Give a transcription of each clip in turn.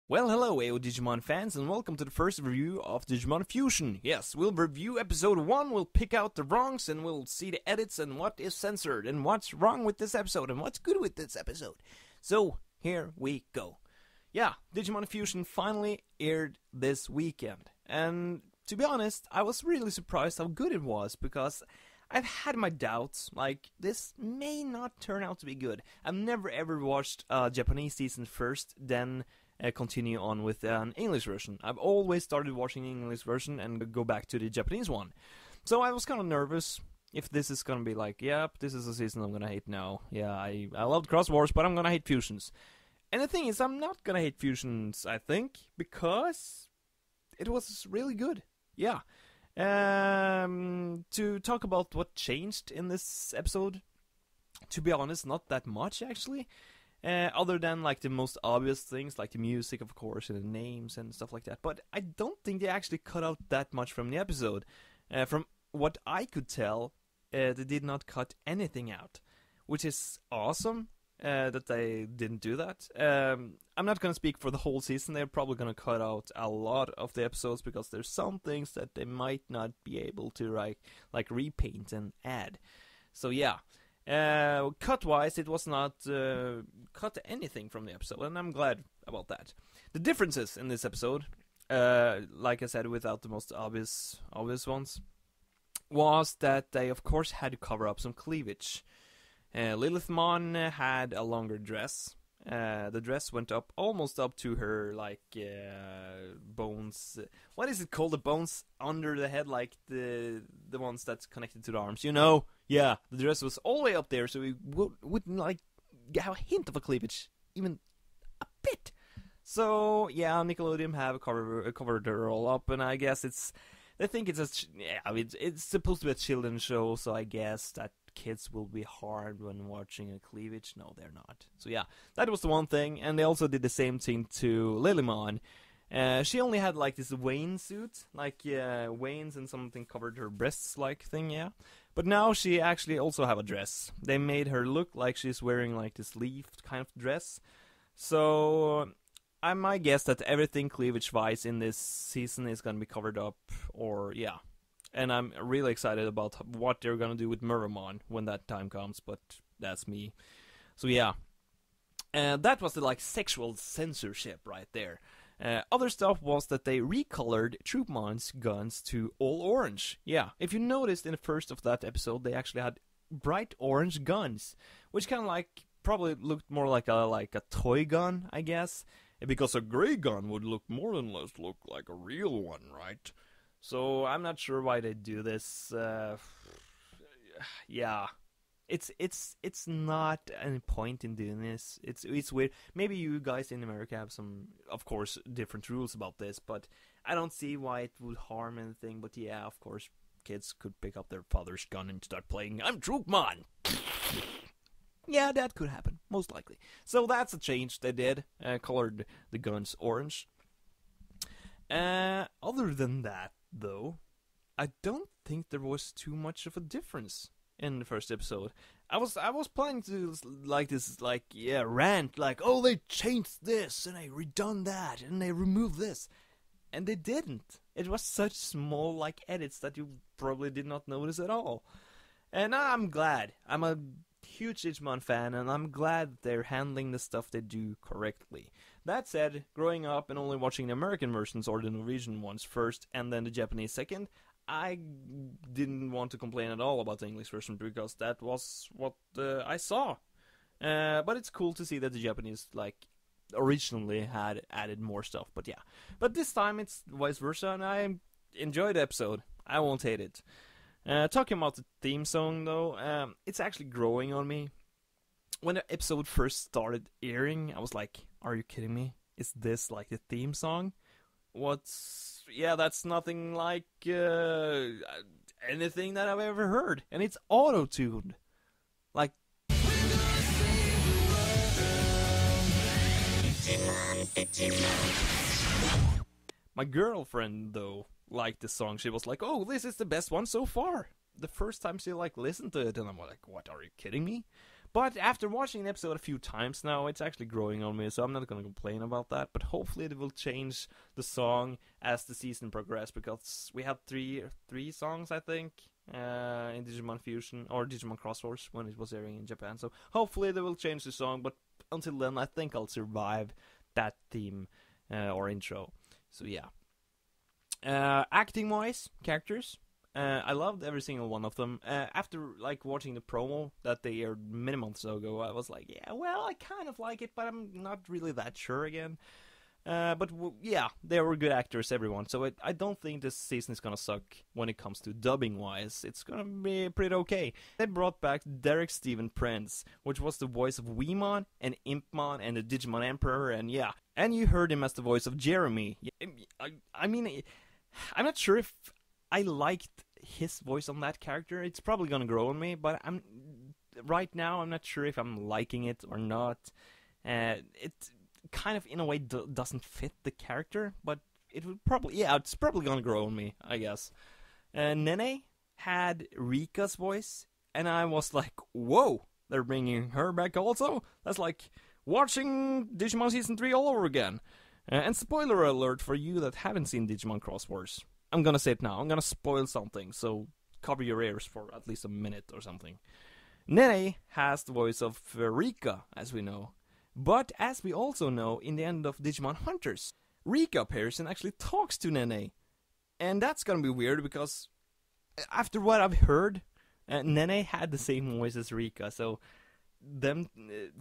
Well, hello AODigimon fans, and welcome to the first review of Digimon Fusion. Yes, we'll review episode 1, we'll pick out the wrongs, and we'll see the edits and what is censored, and what's wrong with this episode, and what's good with this episode. So, here we go. Yeah, Digimon Fusion finally aired this weekend, and to be honest, I was really surprised how good it was, because I've had my doubts, like, this may not turn out to be good. I've never ever watched a Japanese season first, then continue on with an English version. I've always started watching the English version and go back to the Japanese one. So I was kind of nervous if this is gonna be like, yep, this is a season I'm gonna hate now. Yeah, I loved Cross Wars, but I'm gonna hate Fusions. And the thing is, I'm not gonna hate Fusions, I think, because it was really good. Yeah. To talk about what changed in this episode, to be honest, not that much actually. Other than like the most obvious things, like the music, of course, and the names and stuff like that. But I don't think they actually cut out that much from the episode. From what I could tell, they did not cut anything out, which is awesome that they didn't do that. I'm not going to speak for the whole season. They're probably going to cut out a lot of the episodes because there's some things that they might not be able to like repaint and add. So yeah. Cut-wise, it was not cut anything from the episode, and I'm glad about that. The differences in this episode, like I said, without the most obvious ones, was that they, of course, had to cover up some cleavage. Lilithmon had a longer dress. The dress went up almost up to her, like, bones. What is it called? The bones under the head, like the ones that's connected to the arms. You know? Yeah, the dress was all the way up there, so we wouldn't, like, have a hint of a cleavage. Even a bit. So, yeah, Nickelodeon have covered her all up, and I guess they think it's it's supposed to be a children's show, so I guess that kids will be hard when watching a cleavage. No, they're not. So yeah, that was the one thing, and they also did the same thing to Lilymon. She only had like this Wayne suit, like Wayne's and something covered her breasts like thing, yeah. But now she actually also have a dress. They made her look like she's wearing like this leafed kind of dress. So I might guess that everything cleavage-wise in this season is gonna be covered up, or yeah. And I'm really excited about what they're gonna do with Murramon when that time comes, but that's me. So yeah. That was the like sexual censorship right there. Other stuff was that they recolored Troopmon's guns to all orange. Yeah, if you noticed in the first of that episode, they actually had bright orange guns, which kind of like probably looked more like a toy gun, I guess, because a gray gun would look more than less look like a real one, right? So I'm not sure why they do this. Yeah. It's not any point in doing this. It's weird. Maybe you guys in America have some, of course, different rules about this, but I don't see why it would harm anything. But yeah, of course, kids could pick up their father's gun and start playing "I'm Troopmon." Yeah, that could happen, most likely. So that's a change they did. Colored the guns orange. Other than that, though, I don't think there was too much of a difference in the first episode. I was planning to like this rant, like, oh, they changed this and they redone that and they removed this, and they didn't. It was such small like edits that you probably did not notice at all. And I'm glad. I'm a huge Digimon fan, and I'm glad that they're handling the stuff they do correctly. That said, growing up and only watching the American versions or the Norwegian ones first and then the Japanese second, I didn't want to complain at all about the English version because that was what I saw. But it's cool to see that the Japanese, like, originally had added more stuff. But yeah. But this time it's vice versa, and I enjoyed the episode. I won't hate it. Talking about the theme song, though, it's actually growing on me. When the episode first started airing, I was like, are you kidding me? Is this like the theme song? Yeah, that's nothing like anything that I've ever heard. And it's auto-tuned. Like, my girlfriend, though, liked the song. She was like, oh, this is the best one so far. The first time she, like, listened to it, and I'm like, what, are you kidding me? But after watching the episode a few times now, it's actually growing on me, so I'm not gonna complain about that. But hopefully they will change the song as the season progresses, because we had three songs, I think, in Digimon Fusion or Digimon Cross Wars when it was airing in Japan. So hopefully they will change the song, but until then, I think I'll survive that theme or intro. So yeah. Acting-wise, characters. I loved every single one of them. After like watching the promo that they aired many months ago, I was like, yeah, well, I kind of like it, but I'm not really that sure again. But yeah, they were good actors, everyone. So I don't think this season is gonna suck when it comes to dubbing-wise. It's gonna be pretty okay. They brought back Derek Stephen Prince, which was the voice of Weemon and Impmon and the Digimon Emperor, and yeah. And you heard him as the voice of Jeremy. I mean, I'm not sure if I liked his voice on that character. It's probably gonna grow on me, but right now I'm not sure if I'm liking it or not. It kind of in a way doesn't fit the character, but it would probably, yeah, it's probably gonna grow on me, I guess. Nene had Rika's voice, and I was like, whoa, they're bringing her back also? That's like watching Digimon Season 3 all over again. And spoiler alert for you that haven't seen Digimon Cross Wars. I'm gonna say it now. I'm gonna spoil something, so cover your ears for at least a minute or something. Nene has the voice of Rika, as we know. But as we also know, in the end of Digimon Hunters, Rika appears and actually talks to Nene. And that's gonna be weird, because after what I've heard, Nene had the same voice as Rika, so them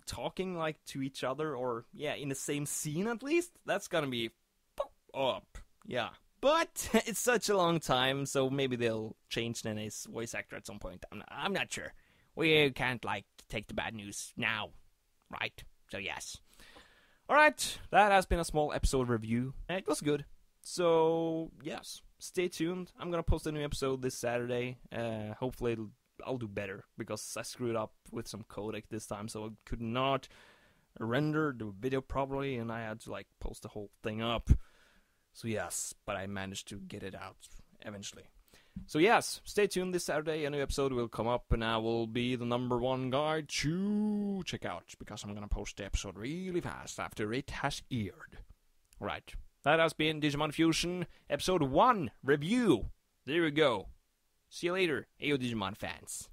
talking like to each other, or yeah, in the same scene at least, that's gonna be up. Yeah. But it's such a long time, so maybe they'll change Nene's voice actor at some point. I'm not sure. We can't, like, take the bad news now, right? So, yes. Alright, that has been a small episode review. It was good. So, yes, stay tuned. I'm gonna post a new episode this Saturday. Hopefully I'll do better, because I screwed up with some codec this time, so I could not render the video properly, and I had to, like, post the whole thing up. So yes, but I managed to get it out eventually. So yes, stay tuned this Saturday. A new episode will come up, and I will be the #1 guy to check out, because I'm gonna post the episode really fast after it has aired. Right, that has been Digimon Fusion Episode 1 review. There we go. See you later, AODigimon fans.